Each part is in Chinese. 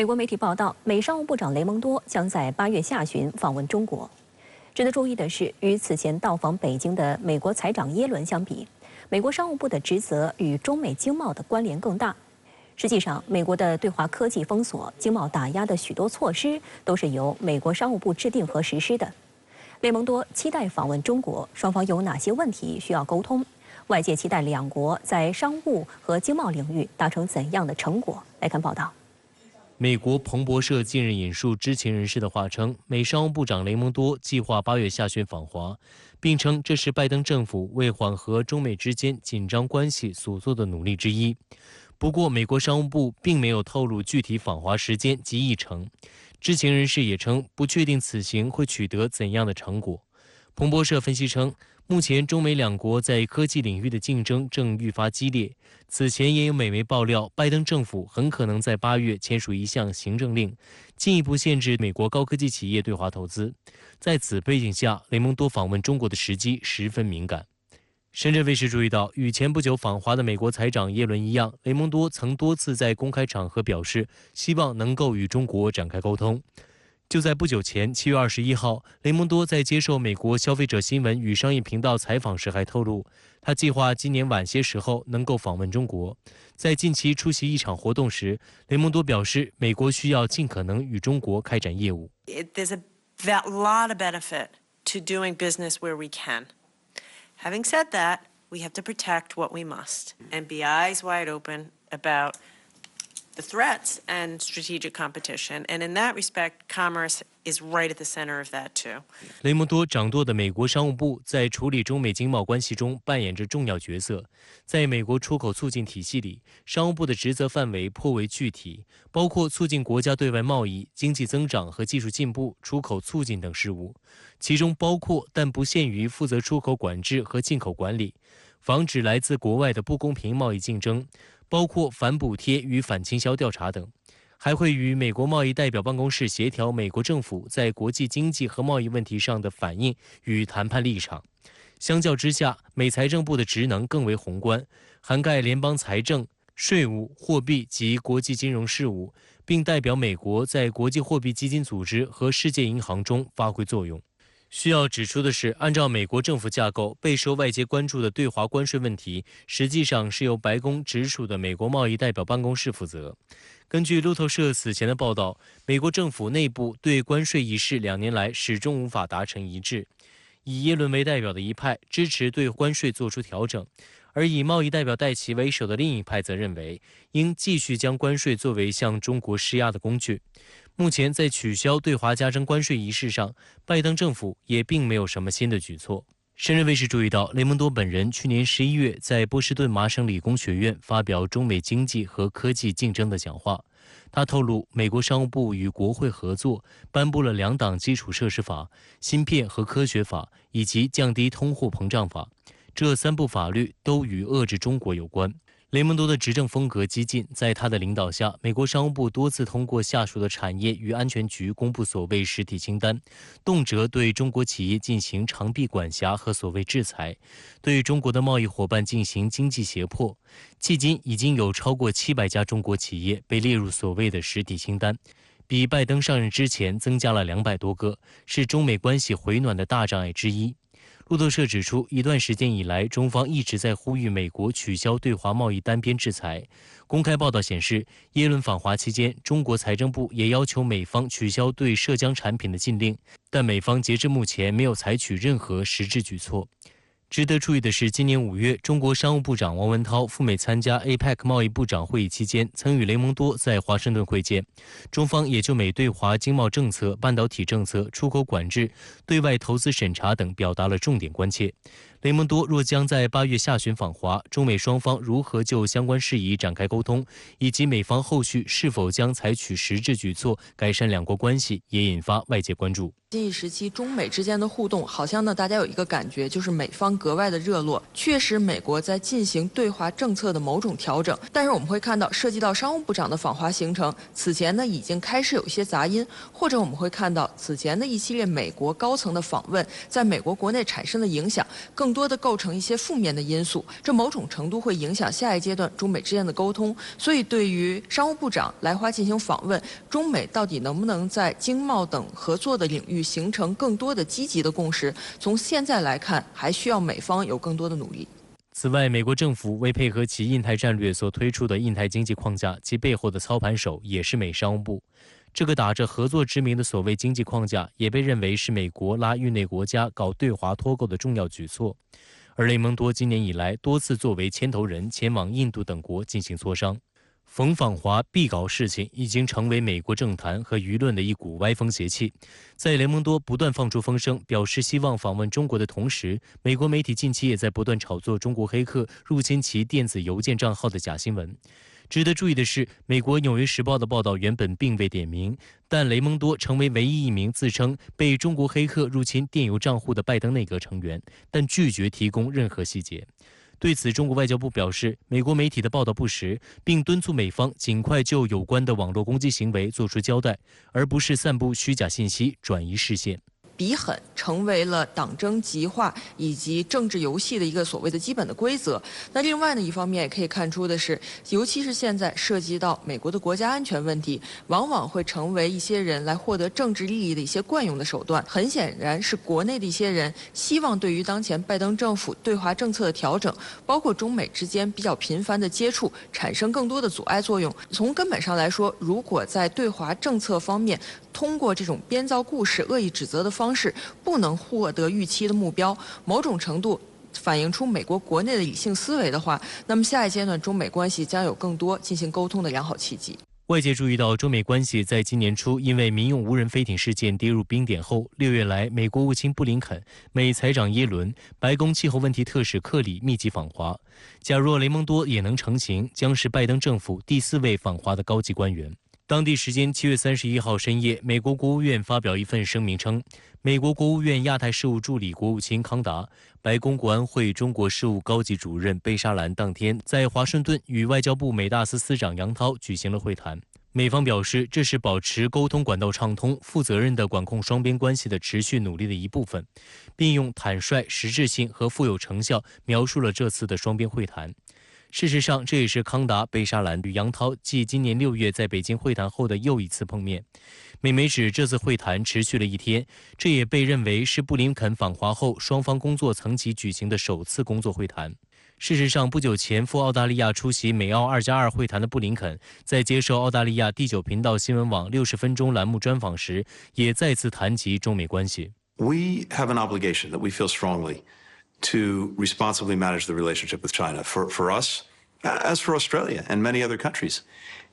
美国媒体报道，美商务部长雷蒙多将在8月下旬访问中国。值得注意的是，与此前到访北京的美国财长耶伦相比，美国商务部的职责与中美经贸的关联更大。实际上，美国的对华科技封锁、经贸打压的许多措施都是由美国商务部制定和实施的。雷蒙多期待访问中国，双方有哪些问题需要沟通？外界期待两国在商务和经贸领域达成怎样的成果？来看报道。美国彭博社近日引述知情人士的话称，美商务部长雷蒙多计划8月下旬访华，并称这是拜登政府为缓和中美之间紧张关系所做的努力之一。不过，美国商务部并没有透露具体访华时间及议程。知情人士也称，不确定此行会取得怎样的成果。彭博社分析称，目前中美两国在科技领域的竞争正愈发激烈。此前也有美媒爆料，拜登政府很可能在8月签署一项行政令，进一步限制美国高科技企业对华投资。在此背景下，雷蒙多访问中国的时机十分敏感。深圳卫视注意到，与前不久访华的美国财长耶伦一样，雷蒙多曾多次在公开场合表示，希望能够与中国展开沟通。就在不久前，7月21号，雷蒙多在接受美国消费者新闻与商业频道采访时还透露，他计划今年晚些时候能够访问中国。在近期出席一场活动时，雷蒙多表示，美国需要尽可能与中国开展业务。 There's a lot of benefit to doing business where we can. Having said that, we have to protect what we must and be eyes wide open about the threats and strategic competition. And in that respect, commerce is right at the center of that too. 雷蒙多掌舵的美国商务部在处理中美经贸关系中扮演着重要角色。在美国出口促进体系里，商务部的职责范围颇为具体，包括促进国家对外贸易、经济增长和技术进步、出口促进等事务，其中包括但不限于负责出口管制和进口管理，防止来自国外的不公平贸易竞争，包括反补贴与反倾销调查等。还会与美国贸易代表办公室协调美国政府在国际经济和贸易问题上的反应与谈判立场。相较之下，美财政部的职能更为宏观，涵盖联邦财政、税务、货币及国际金融事务，并代表美国在国际货币基金组织和世界银行中发挥作用。需要指出的是，按照美国政府架构，备受外界关注的对华关税问题，实际上是由白宫直属的美国贸易代表办公室负责。根据路透社此前的报道，美国政府内部对关税一事2年来始终无法达成一致。以耶伦为代表的一派支持对关税做出调整，而以贸易代表戴琪为首的另一派则认为，应继续将关税作为向中国施压的工具。目前在取消对华加征关税一事上，拜登政府也并没有什么新的举措。深圳卫视注意到，雷蒙多本人去年11月在波士顿麻省理工学院发表中美经济和科技竞争的讲话。他透露，美国商务部与国会合作，颁布了2档基础设施法、芯片和科学法以及降低通货膨胀法。这3部法律都与遏制中国有关。雷蒙多的执政风格激进，在他的领导下，美国商务部多次通过下属的产业与安全局公布所谓实体清单，动辄对中国企业进行长臂管辖和所谓制裁，对中国的贸易伙伴进行经济胁迫。迄今已经有超过700家中国企业被列入所谓的实体清单，比拜登上任之前增加了200多个，是中美关系回暖的大障碍之一。路透社指出，一段时间以来，中方一直在呼吁美国取消对华贸易单边制裁。公开报道显示，耶伦访华期间，中国财政部也要求美方取消对涉疆产品的禁令，但美方截至目前没有采取任何实质举措。值得注意的是，今年5月，中国商务部长王文涛赴美参加 APEC 贸易部长会议期间，曾与雷蒙多在华盛顿会见。中方也就美对华经贸政策、半导体政策、出口管制、对外投资审查等表达了重点关切。雷蒙多若将在8月下旬访华，中美双方如何就相关事宜展开沟通，以及美方后续是否将采取实质举措改善两国关系，也引发外界关注。近一时期，中美之间的互动，好像呢，大家有一个感觉，就是美方格外的热络。确实，美国在进行对华政策的某种调整，但是我们会看到，涉及到商务部长的访华行程，此前呢已经开始有一些杂音，或者我们会看到此前的一系列美国高层的访问，在美国国内产生的影响，更多的构成一些负面的因素，这某种程度会影响下一阶段中美之间的沟通。所以，对于商务部长来华进行访问，中美到底能不能在经贸等合作的领域形成更多的积极的共识，从现在来看，还需要美方有更多的努力。此外，美国政府为配合其印太战略所推出的印太经济框架，其背后的操盘手也是美商务部。这个打着合作之名的所谓经济框架，也被认为是美国拉域内国家搞对华脱钩的重要举措。而雷蒙多今年以来多次作为牵头人前往印度等国进行磋商。逢访华必搞事情已经成为美国政坛和舆论的一股歪风邪气。在雷蒙多不断放出风声，表示希望访问中国的同时，美国媒体近期也在不断炒作中国黑客入侵其电子邮件账号的假新闻。值得注意的是，美国《纽约时报》的报道原本并未点名，但雷蒙多成为唯一一名自称被中国黑客入侵电邮账户的拜登内阁成员，但拒绝提供任何细节。对此，中国外交部表示，美国媒体的报道不实，并敦促美方尽快就有关的网络攻击行为作出交代，而不是散布虚假信息、转移视线。比狠成为了党争极化以及政治游戏的一个所谓的基本的规则。那另外呢，一方面也可以看出的是，尤其是现在涉及到美国的国家安全问题，往往会成为一些人来获得政治利益的一些惯用的手段。很显然是国内的一些人希望对于当前拜登政府对华政策的调整，包括中美之间比较频繁的接触，产生更多的阻碍作用。从根本上来说，如果在对华政策方面通过这种编造故事、恶意指责的方式不能获得预期的目标，某种程度反映出美国国内的理性思维的话，那么下一阶段中美关系将有更多进行沟通的良好契机。外界注意到，中美关系在今年初因为民用无人飞艇事件跌入冰点后，6月来，美国务卿布林肯、美财长耶伦、白宫气候问题特使克里密集访华。假若雷蒙多也能成行，将是拜登政府第4位访华的高级官员。当地时间7月31号深夜，美国国务院发表一份声明称，美国国务院亚太事务助理国务卿康达、白宫国安会中国事务高级主任贝沙兰当天在华盛顿与外交部美大司司长杨涛举行了会谈。美方表示，这是保持沟通管道畅通、负责任地管控双边关系的持续努力的一部分，并用坦率、实质性和富有成效描述了这次的双边会谈。事实上，这也是康达、贝沙兰与杨涛继今年6月在北京会谈后的又一次碰面。美媒指这次会谈持续了1天，这也被认为是布林肯访华后双方工作层级举行的首次工作会谈。事实上，不久前赴澳大利亚出席美澳2+2会谈的布林肯，在接受澳大利亚第9频道新闻网60分钟栏目专访时，也再次谈及中美关系。We have an obligation that we feel strongly to responsibly manage the relationship with China. For us, as for Australia and many other countries,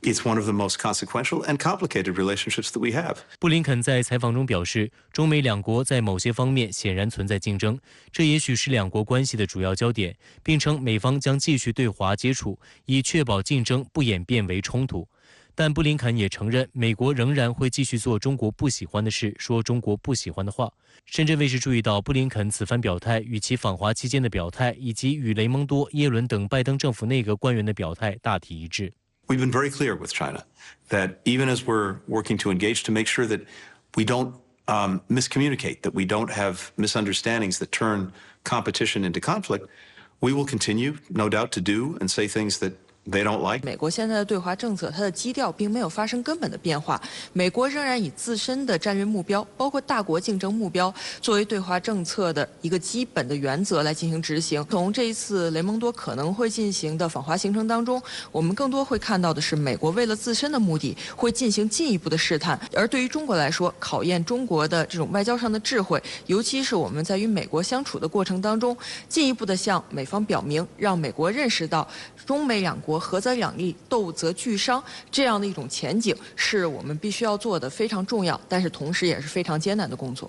it's one of the most consequential and complicated relationships that we have. 布林肯在采访中表示，中美两国在某些方面显然存在竞争，这也许是两国关系的主要焦点，并称美方将继续对华接触，以确保竞争不演变为冲突。但布林肯也承认，美国仍然会继续做中国不喜欢的事，说中国不喜欢的话。深圳卫视注意到，布林肯此番表态与其访华期间的表态，以及与雷蒙多、耶伦等拜登政府内阁官员的表态大体一致。We've been very clear with China that even as we're working to engage to make sure that we don't miscommunicate, that we don't have misunderstandings that turn competition into conflict, we will continue, no doubt, to do and say things that they don't like. 美国现在的对华政策，它的基调并没有发生根本的变化。美国仍然以自身的战略目标，包括大国竞争目标，作为对华政策的一个基本的原则来进行执行。从这一次雷蒙多可能会进行的访华行程当中，我们更多会看到的是，美国为了自身的目的，会进行进一步的试探。而对于中国来说，考验中国的这种外交上的智慧，尤其是我们在与美国相处的过程当中，进一步的向美方表明，让美国认识到中美两国合则两利，斗则俱伤，这样的一种前景是我们必须要做的非常重要，但是同时也是非常艰难的工作。